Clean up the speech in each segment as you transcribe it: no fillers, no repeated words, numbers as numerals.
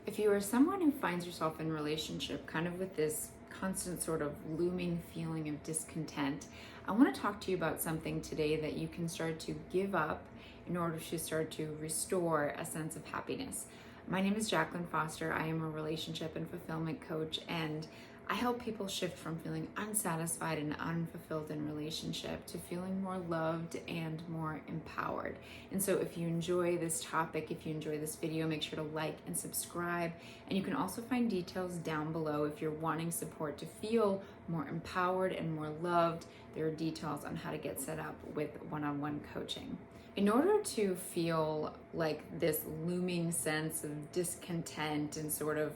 If you are someone who finds yourself in a relationship kind of with this constant sort of looming feeling of discontent, I want to talk to you about something today that you can start to give up in order to start to restore a sense of happiness. My name is Jaclyn Foster. I am a relationship and fulfillment coach, and I help people shift from feeling unsatisfied and unfulfilled in relationship to feeling more loved and more empowered. And so if you enjoy this topic, if you enjoy this video, make sure to like and subscribe. And you can also find details down below if you're wanting support to feel more empowered and more loved. There are details on how to get set up with one-on-one coaching. In order to feel like this looming sense of discontent and sort of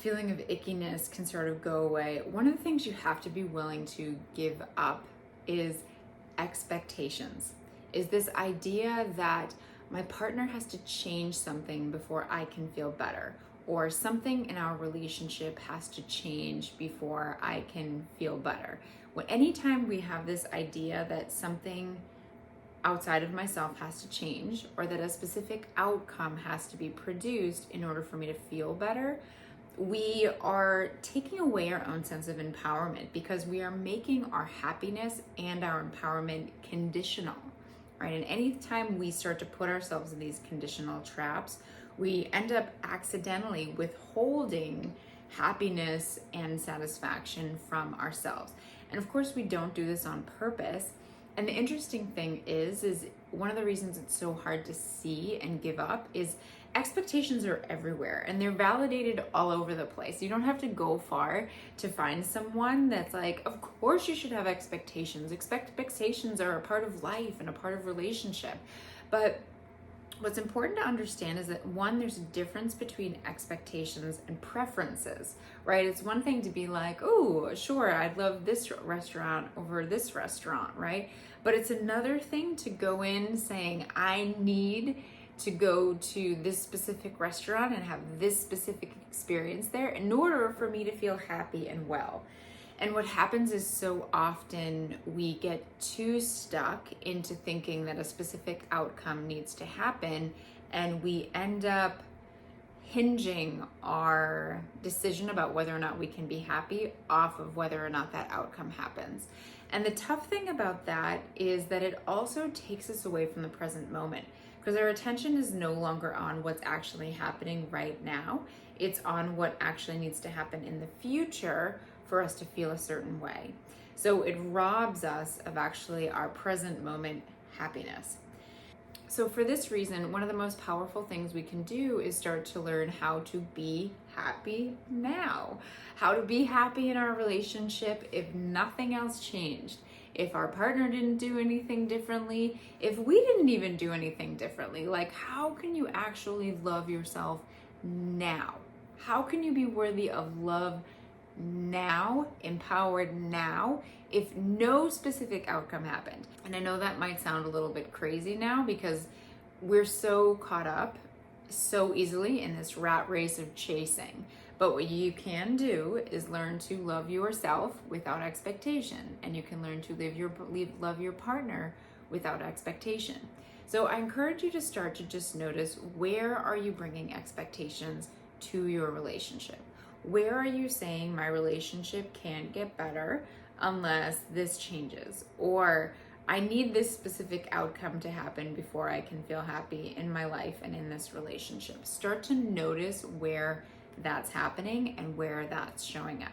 feeling of ickiness can sort of go away, one of the things you have to be willing to give up is expectations. Is this idea that my partner has to change something before I can feel better, or something in our relationship has to change before I can feel better. Anytime we have this idea that something outside of myself has to change, or that a specific outcome has to be produced in order for me to feel better, we are taking away our own sense of empowerment, because we are making our happiness and our empowerment conditional, right? And anytime we start to put ourselves in these conditional traps, we end up accidentally withholding happiness and satisfaction from ourselves. And of course, we don't do this on purpose. And the interesting thing is one of the reasons it's so hard to see and give up is expectations are everywhere and they're validated all over the place. You don't have to go far to find someone that's like, of course you should have expectations. Expectations are a part of life and a part of relationship. But what's important to understand is that one, there's a difference between expectations and preferences, right? It's one thing to be like, oh, sure, I'd love this restaurant over this restaurant, right? But it's another thing to go in saying, I need to go to this specific restaurant and have this specific experience there in order for me to feel happy and well. And what happens is so often we get too stuck into thinking that a specific outcome needs to happen, and we end up hinging our decision about whether or not we can be happy off of whether or not that outcome happens. And the tough thing about that is that it also takes us away from the present moment, because our attention is no longer on what's actually happening right now. It's on what actually needs to happen in the future for us to feel a certain way. So it robs us of actually our present moment happiness. So for this reason, one of the most powerful things we can do is start to learn how to be happy now. How to be happy in our relationship if nothing else changed. If our partner didn't do anything differently, if we didn't even do anything differently, like how can you actually love yourself now? How can you be worthy of love now, empowered now, if no specific outcome happened? And I know that might sound a little bit crazy now, because we're so caught up so easily in this rat race of chasing. But what you can do is learn to love yourself without expectation, and you can learn to love your partner without expectation. So I encourage you to start to just notice, where are you bringing expectations to your relationship? Where are you saying my relationship can't get better unless this changes? Or I need this specific outcome to happen before I can feel happy in my life and in this relationship. Start to notice where that's happening and where that's showing up.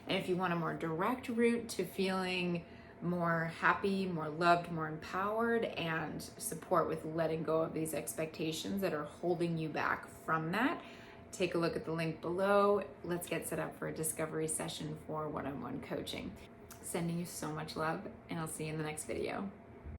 And if you want a more direct route to feeling more happy, more loved, more empowered, and support with letting go of these expectations that are holding you back from that, take a look at the link below. Let's get set up for a discovery session for one-on-one coaching. Sending you so much love, and I'll see you in the next video.